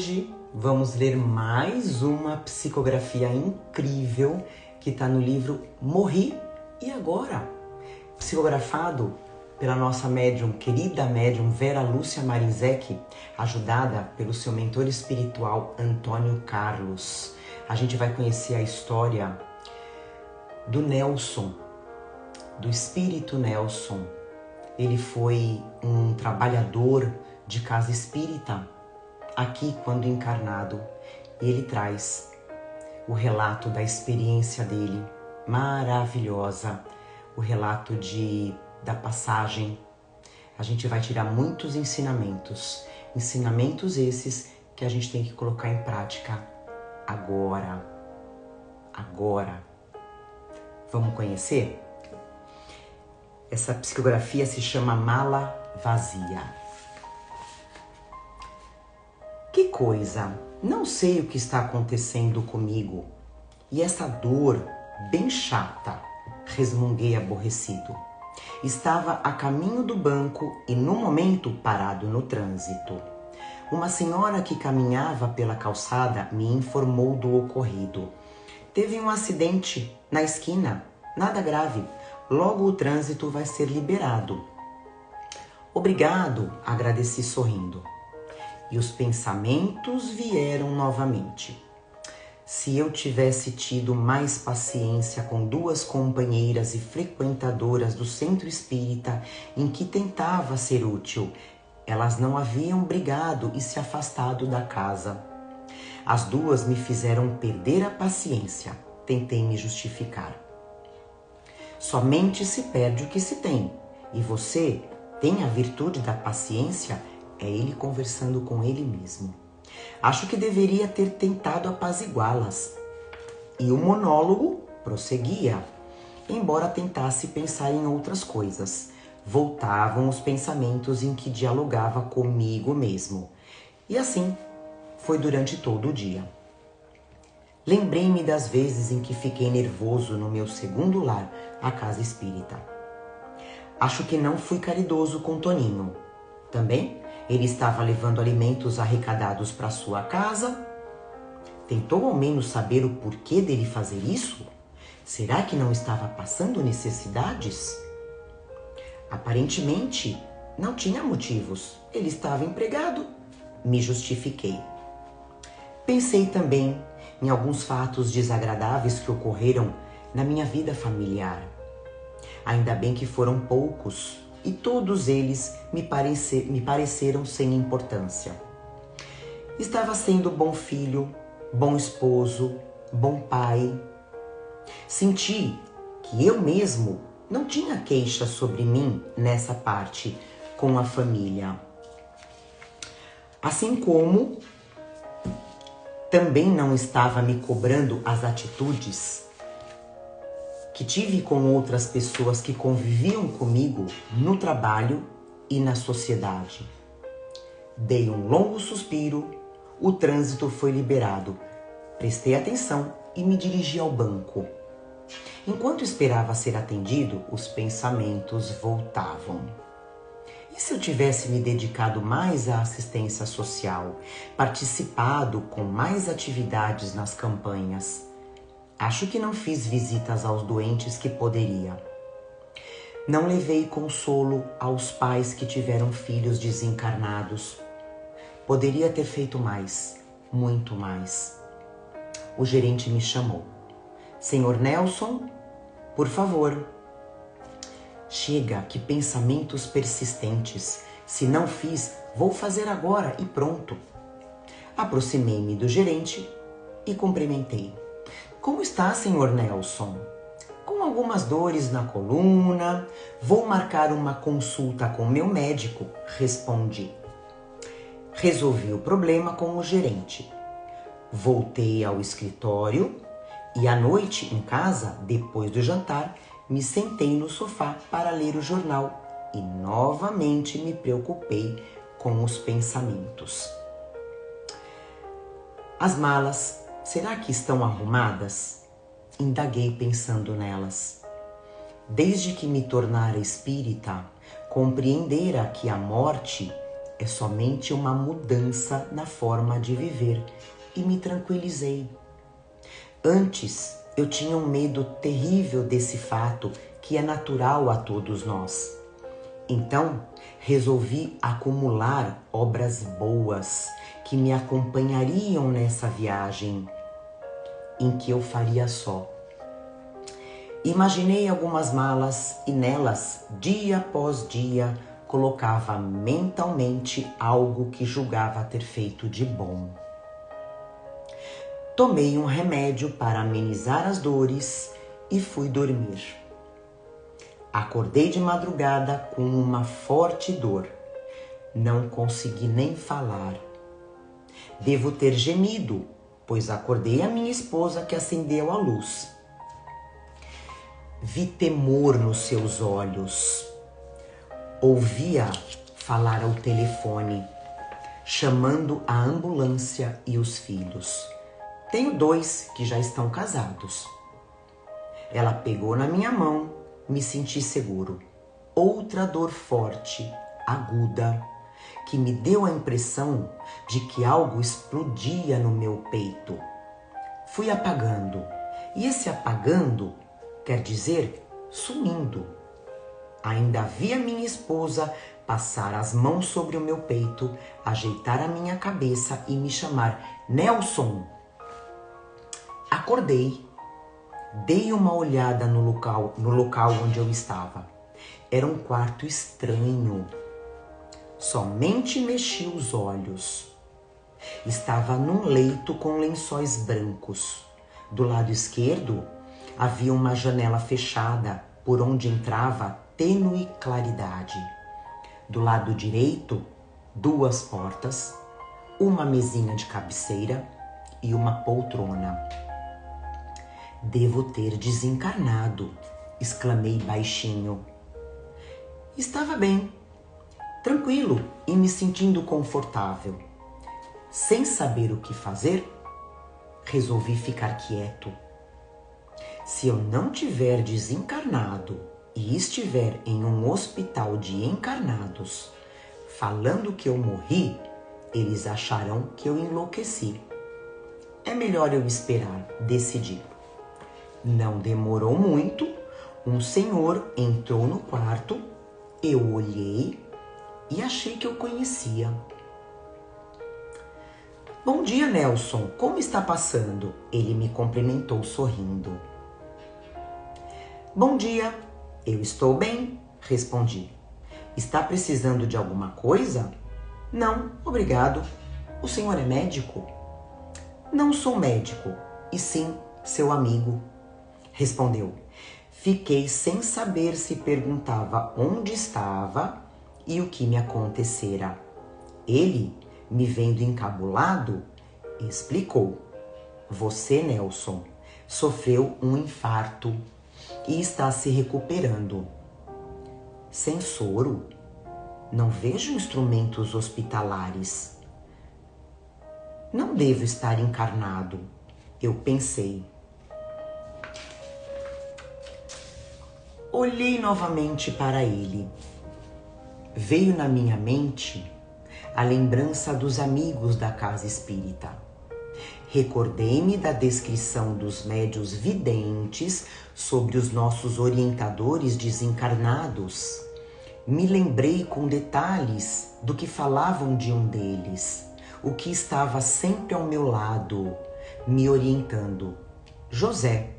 hoje vamos ler mais uma psicografia incrível que está no livro Morri e Agora, psicografado pela nossa médium, querida médium Vera Lúcia Marinzec, ajudada pelo seu mentor espiritual Antônio Carlos. A gente vai conhecer a história do Nelson, do espírito Nelson. Ele foi um trabalhador de casa espírita, aqui quando encarnado, e ele traz o relato da experiência dele, maravilhosa, o relato da passagem. A gente vai tirar muitos ensinamentos esses que a gente tem que colocar em prática agora. Vamos conhecer? Essa psicografia se chama Mala Vazia. Que coisa! Não sei o que está acontecendo comigo. E essa dor bem chata, resmunguei aborrecido. Estava a caminho do banco e no momento parado no trânsito. Uma senhora que caminhava pela calçada me informou do ocorrido. Teve um acidente na esquina, nada grave. Logo o trânsito vai ser liberado. Obrigado, agradeci sorrindo. E os pensamentos vieram novamente. Se eu tivesse tido mais paciência com duas companheiras e frequentadoras do centro espírita em que tentava ser útil, elas não haviam brigado e se afastado da casa. As duas me fizeram perder a paciência. Tentei me justificar. Somente se perde o que se tem. E você tem a virtude da paciência? É ele conversando com ele mesmo. Acho que deveria ter tentado apaziguá-las. E o monólogo prosseguia. Embora tentasse pensar em outras coisas, voltavam os pensamentos em que dialogava comigo mesmo. E assim foi durante todo o dia. Lembrei-me das vezes em que fiquei nervoso no meu segundo lar, a casa espírita. Acho que não fui caridoso com Toninho. Também ele estava levando alimentos arrecadados para sua casa. Tentou ao menos saber o porquê dele fazer isso? Será que não estava passando necessidades? Aparentemente, não tinha motivos. Ele estava empregado. Me justifiquei. Pensei também em alguns fatos desagradáveis que ocorreram na minha vida familiar. Ainda bem que foram poucos e todos eles me pareceram sem importância. Estava sendo bom filho, bom esposo, bom pai. Senti que eu mesmo não tinha queixa sobre mim nessa parte com a família. Assim como também não estava me cobrando as atitudes que tive com outras pessoas que conviviam comigo no trabalho e na sociedade. Dei um longo suspiro, o trânsito foi liberado. Prestei atenção e me dirigi ao banco. Enquanto esperava ser atendido, os pensamentos voltavam. E se eu tivesse me dedicado mais à assistência social, participado com mais atividades nas campanhas? Acho que não fiz visitas aos doentes que poderia. Não levei consolo aos pais que tiveram filhos desencarnados. Poderia ter feito mais, muito mais. O gerente me chamou. Senhor Nelson, por favor. Chega, que pensamentos persistentes. Se não fiz, vou fazer agora e pronto. Aproximei-me do gerente e cumprimentei. Como está, senhor Nelson? Com algumas dores na coluna, vou marcar uma consulta com meu médico, respondi. Resolvi o problema com o gerente. Voltei ao escritório e à noite em casa, depois do jantar, me sentei no sofá para ler o jornal e novamente me preocupei com os pensamentos. As malas, será que estão arrumadas? Indaguei pensando nelas. Desde que me tornara espírita, compreendera que a morte é somente uma mudança na forma de viver, e me tranquilizei. Antes, eu tinha um medo terrível desse fato que é natural a todos nós. Então, resolvi acumular obras boas que me acompanhariam nessa viagem em que eu faria só. Imaginei algumas malas e nelas, dia após dia, colocava mentalmente algo que julgava ter feito de bom. Tomei um remédio para amenizar as dores e fui dormir. Acordei de madrugada com uma forte dor. Não consegui nem falar. Devo ter gemido, pois acordei a minha esposa que acendeu a luz. Vi temor nos seus olhos. Ouvia falar ao telefone, chamando a ambulância e os filhos. Tenho 2 que já estão casados. Ela pegou na minha mão, me senti seguro. Outra dor forte, aguda, que me deu a impressão de que algo explodia no meu peito. Fui apagando, e esse apagando quer dizer sumindo. Ainda vi a minha esposa passar as mãos sobre o meu peito, ajeitar a minha cabeça e me chamar Nelson. Acordei, dei uma olhada no local onde eu estava. Era um quarto estranho. Somente mexi os olhos. Estava num leito com lençóis brancos. Do lado esquerdo, havia uma janela fechada por onde entrava tênue claridade. Do lado direito, 2 portas, uma mesinha de cabeceira e uma poltrona. Devo ter desencarnado, exclamei baixinho. Estava bem, tranquilo e me sentindo confortável. Sem saber o que fazer, resolvi ficar quieto. Se eu não tiver desencarnado e estiver em um hospital de encarnados, falando que eu morri, eles acharão que eu enlouqueci. É melhor eu esperar, decidi. Não demorou muito, um senhor entrou no quarto, eu olhei e achei que eu conhecia. Bom dia, Nelson, como está passando? Ele me cumprimentou sorrindo. Bom dia, eu estou bem, respondi. Está precisando de alguma coisa? Não, obrigado. O senhor é médico? Não sou médico, e sim seu amigo, respondeu. Fiquei sem saber se perguntava onde estava e o que me acontecera. Ele, me vendo encabulado, explicou. Você, Nelson, sofreu um infarto e está se recuperando. Sem soro? Não vejo instrumentos hospitalares. Não devo estar encarnado, eu pensei. Olhei novamente para ele. Veio na minha mente a lembrança dos amigos da casa espírita. Recordei-me da descrição dos médiuns videntes sobre os nossos orientadores desencarnados. Me lembrei com detalhes do que falavam de um deles, o que estava sempre ao meu lado, me orientando. José,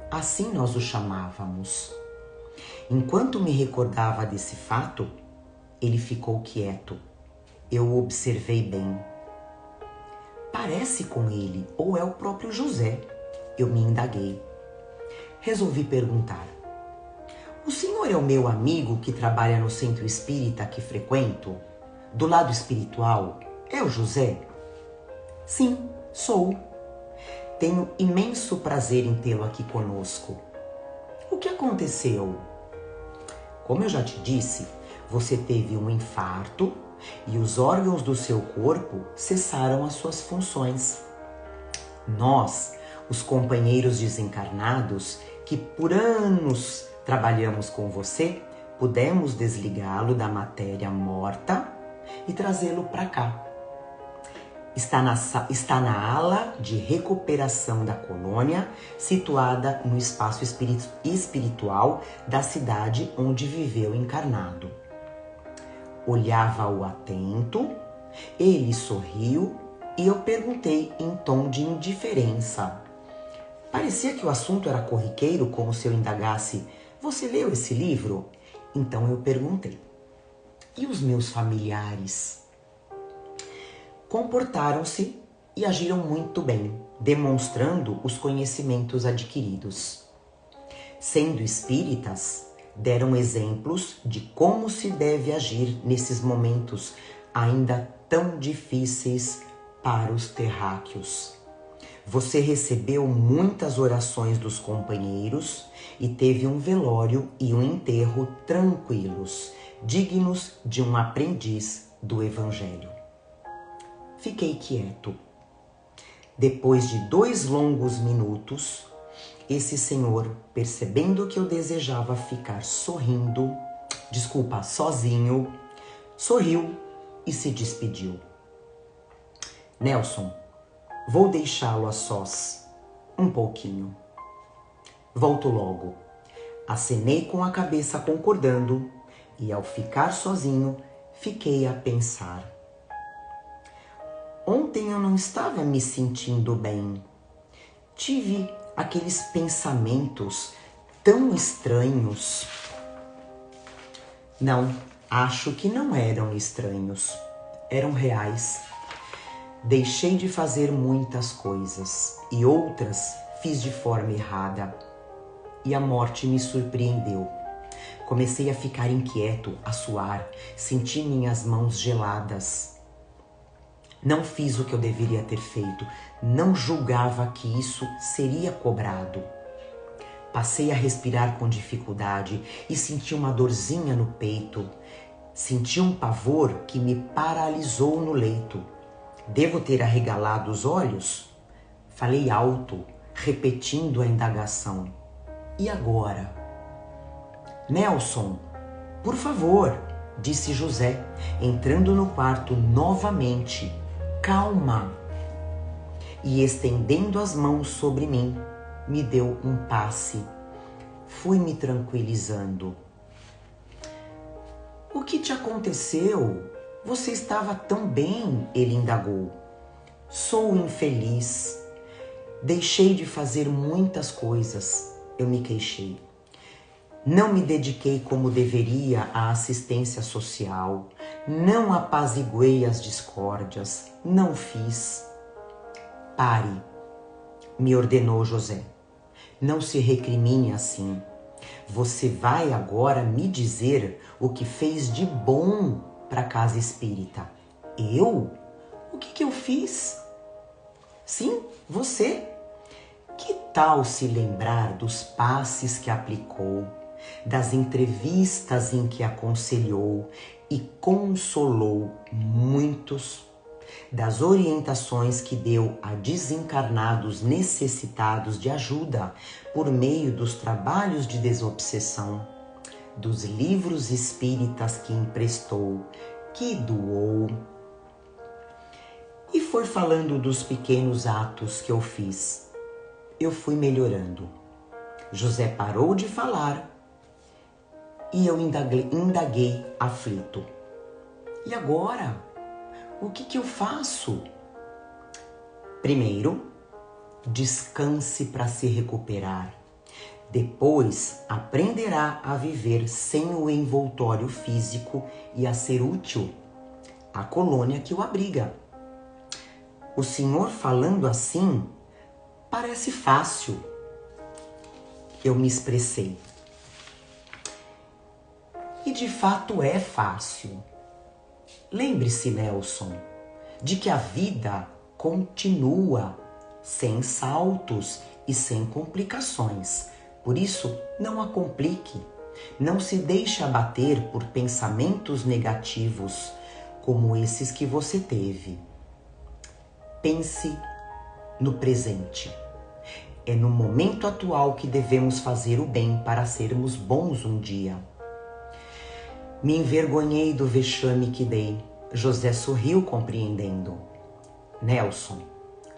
assim nós o chamávamos. Enquanto me recordava desse fato, ele ficou quieto. Eu o observei bem. Parece com ele, ou é o próprio José? Eu me indaguei. Resolvi perguntar. O senhor é o meu amigo que trabalha no centro espírita que frequento? Do lado espiritual, é o José? Sim, sou. Tenho imenso prazer em tê-lo aqui conosco. O que aconteceu? Como eu já te disse, você teve um infarto e os órgãos do seu corpo cessaram as suas funções. Nós, os companheiros desencarnados, que por anos trabalhamos com você, pudemos desligá-lo da matéria morta e trazê-lo para cá. Está na ala de recuperação da colônia, situada no espaço espiritual da cidade onde viveu encarnado. Olhava-o atento, ele sorriu e eu perguntei em tom de indiferença. Parecia que o assunto era corriqueiro, como se eu indagasse: "Você leu esse livro?" Então eu perguntei: "E os meus familiares?" Comportaram-se e agiram muito bem, demonstrando os conhecimentos adquiridos. Sendo espíritas, deram exemplos de como se deve agir nesses momentos ainda tão difíceis para os terráqueos. Você recebeu muitas orações dos companheiros e teve um velório e um enterro tranquilos, dignos de um aprendiz do Evangelho. Fiquei quieto. Depois de 2 longos minutos, esse senhor, percebendo que eu desejava ficar sozinho, sorriu e se despediu. "Nelson, vou deixá-lo a sós, um pouquinho. Volto logo." Acenei com a cabeça concordando e, ao ficar sozinho, fiquei a pensar. Ontem eu não estava me sentindo bem. Tive aqueles pensamentos tão estranhos. Não, acho que não eram estranhos. Eram reais. Deixei de fazer muitas coisas e outras fiz de forma errada. E a morte me surpreendeu. Comecei a ficar inquieto, a suar, senti minhas mãos geladas. Não fiz o que eu deveria ter feito, não julgava que isso seria cobrado. Passei a respirar com dificuldade e senti uma dorzinha no peito. Senti um pavor que me paralisou no leito. Devo ter arregalado os olhos? Falei alto, repetindo a indagação. E agora? "Nelson, por favor", disse José, entrando no quarto novamente. "Calma." E estendendo as mãos sobre mim, me deu um passe. Fui me tranquilizando. "O que te aconteceu? Você estava tão bem", ele indagou. "Sou infeliz. Deixei de fazer muitas coisas", eu me queixei. "Não me dediquei como deveria à assistência social. Não apaziguei as discórdias. Não fiz." "Pare", me ordenou José. "Não se recrimine assim. Você vai agora me dizer o que fez de bom para a casa espírita." "Eu? O que eu fiz?" "Sim, você. Que tal se lembrar dos passes que aplicou, das entrevistas em que aconselhou e consolou muitos, das orientações que deu a desencarnados necessitados de ajuda por meio dos trabalhos de desobsessão, dos livros espíritas que emprestou, que doou?" E foi falando dos pequenos atos que eu fiz. Eu fui melhorando. José parou de falar e eu indaguei aflito. "E agora? O que eu faço?" "Primeiro, descanse para se recuperar. Depois, aprenderá a viver sem o envoltório físico e a ser útil à colônia que o abriga." "O senhor falando assim parece fácil", eu me expressei. E de fato é fácil. Lembre-se, Nelson, de que a vida continua sem saltos e sem complicações. Por isso, não a complique. Não se deixe abater por pensamentos negativos como esses que você teve. Pense no presente. É no momento atual que devemos fazer o bem para sermos bons um dia. Me envergonhei do vexame que dei. José sorriu compreendendo. Nelson,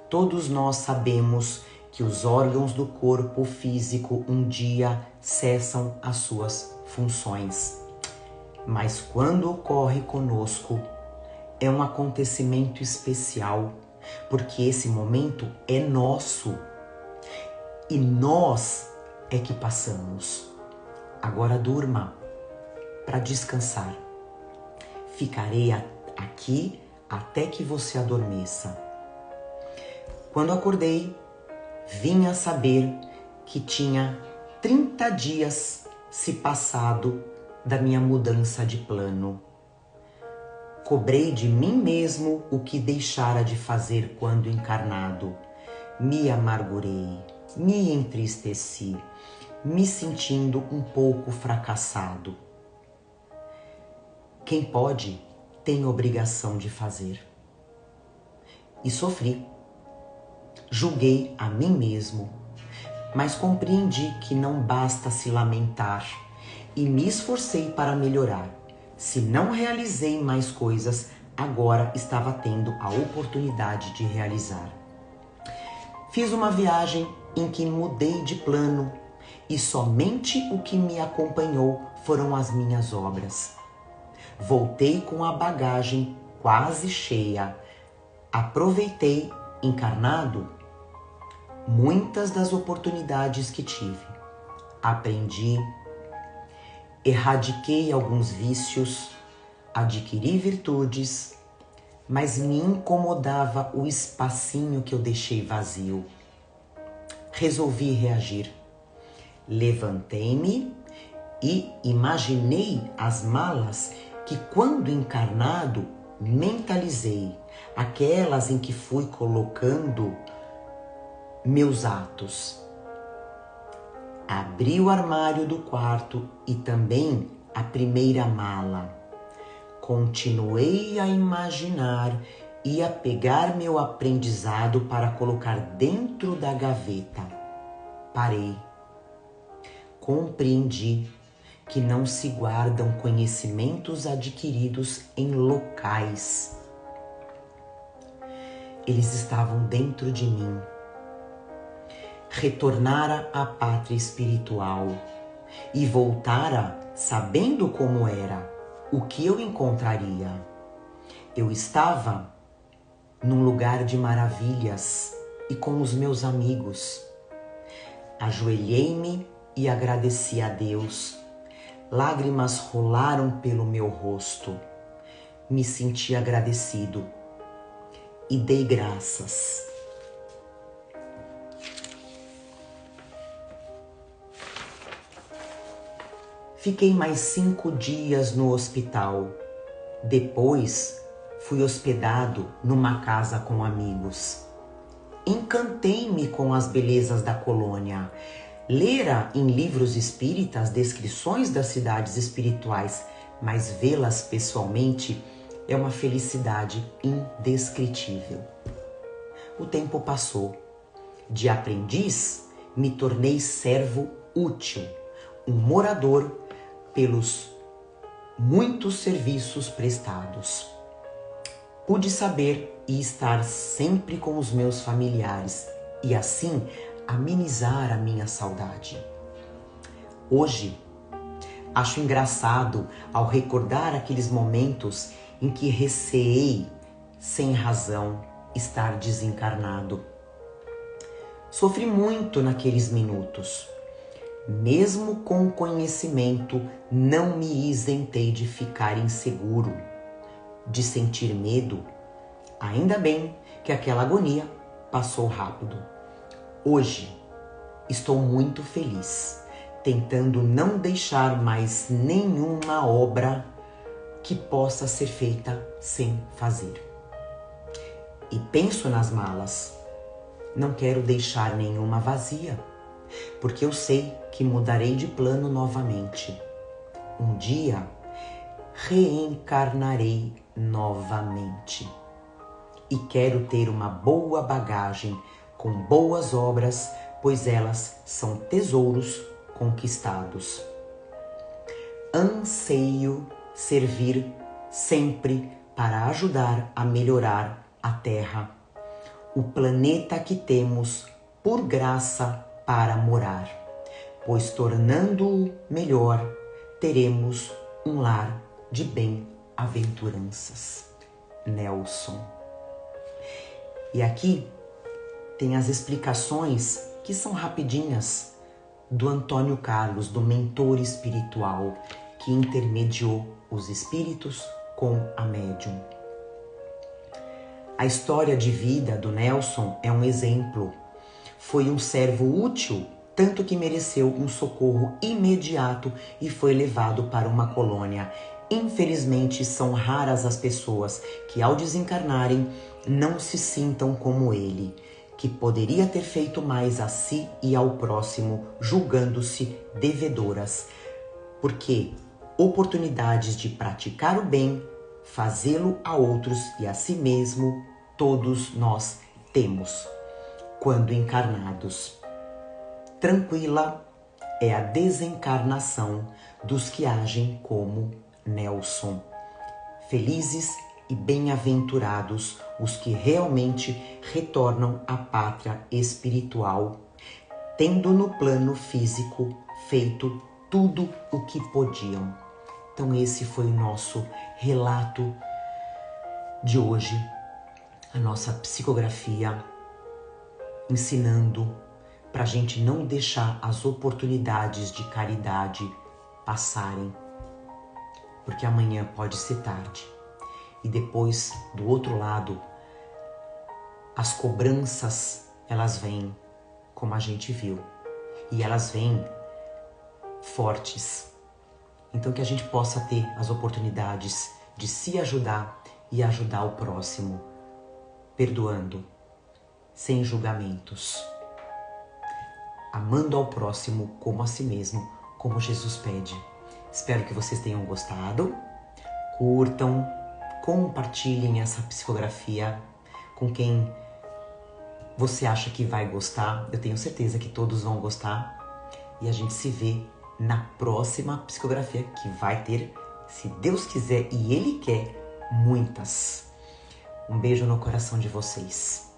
todos nós sabemos que os órgãos do corpo físico um dia cessam as suas funções. Mas quando ocorre conosco, é um acontecimento especial, porque esse momento é nosso e nós é que passamos. Agora durma para descansar. Ficarei aqui até que você adormeça. Quando acordei, vim a saber que tinha 30 dias se passado da minha mudança de plano. Cobrei de mim mesmo o que deixara de fazer quando encarnado. Me amargurei, me entristeci, me sentindo um pouco fracassado. Quem pode, tem obrigação de fazer. E sofri. Julguei a mim mesmo, mas compreendi que não basta se lamentar e me esforcei para melhorar. Se não realizei mais coisas, agora estava tendo a oportunidade de realizar. Fiz uma viagem em que mudei de plano e somente o que me acompanhou foram as minhas obras. Voltei com a bagagem quase cheia. Aproveitei, encarnado, muitas das oportunidades que tive. Aprendi, erradiquei alguns vícios, adquiri virtudes, mas me incomodava o espacinho que eu deixei vazio. Resolvi reagir. Levantei-me e imaginei as malas que, quando encarnado, mentalizei, aquelas em que fui colocando meus atos. Abri o armário do quarto e também a primeira mala. Continuei a imaginar e a pegar meu aprendizado para colocar dentro da gaveta. Parei. Compreendi que não se guardam conhecimentos adquiridos em locais. Eles estavam dentro de mim. Retornara à pátria espiritual e voltara sabendo como era, o que eu encontraria. Eu estava num lugar de maravilhas e com os meus amigos. Ajoelhei-me e agradeci a Deus. Lágrimas rolaram pelo meu rosto. Me senti agradecido e dei graças. Fiquei mais 5 dias no hospital. Depois, fui hospedado numa casa com amigos. Encantei-me com as belezas da colônia. Lera em livros espíritas descrições das cidades espirituais, mas vê-las pessoalmente é uma felicidade indescritível. O tempo passou. De aprendiz, me tornei servo útil, um morador pelos muitos serviços prestados. Pude saber e estar sempre com os meus familiares e assim amenizar a minha saudade. Hoje, acho engraçado ao recordar aqueles momentos em que receei, sem razão, estar desencarnado. Sofri muito naqueles minutos. Mesmo com conhecimento, não me isentei de ficar inseguro, de sentir medo. Ainda bem que aquela agonia passou rápido. Hoje, estou muito feliz, tentando não deixar mais nenhuma obra que possa ser feita sem fazer. E penso nas malas. Não quero deixar nenhuma vazia, porque eu sei que mudarei de plano novamente. Um dia, reencarnarei novamente. E quero ter uma boa bagagem com boas obras, pois elas são tesouros conquistados. Anseio servir sempre para ajudar a melhorar a Terra, o planeta que temos por graça para morar, pois tornando-o melhor, teremos um lar de bem-aventuranças. Nelson. E aqui tem as explicações que são rapidinhas do Antônio Carlos, do mentor espiritual que intermediou os espíritos com a médium. A história de vida do Nelson é um exemplo. Foi um servo útil, tanto que mereceu um socorro imediato e foi levado para uma colônia. Infelizmente, são raras as pessoas que, ao desencarnarem, não se sintam como ele, que poderia ter feito mais a si e ao próximo, julgando-se devedoras. Porque oportunidades de praticar o bem, fazê-lo a outros e a si mesmo, todos nós temos, quando encarnados. Tranquila é a desencarnação dos que agem como Nelson. Felizes e bem-aventurados os que realmente retornam à pátria espiritual, tendo no plano físico feito tudo o que podiam. Então esse foi o nosso relato de hoje, a nossa psicografia, ensinando para a gente não deixar as oportunidades de caridade passarem, porque amanhã pode ser tarde. E depois, do outro lado, as cobranças, elas vêm, como a gente viu, e elas vêm fortes. Então que a gente possa ter as oportunidades de se ajudar e ajudar o próximo, perdoando, sem julgamentos, amando ao próximo como a si mesmo, como Jesus pede. Espero que vocês tenham gostado, curtam, compartilhem essa psicografia com quem você acha que vai gostar. Eu tenho certeza que todos vão gostar. E a gente se vê na próxima psicografia, que vai ter, se Deus quiser e Ele quer, muitas. Um beijo no coração de vocês.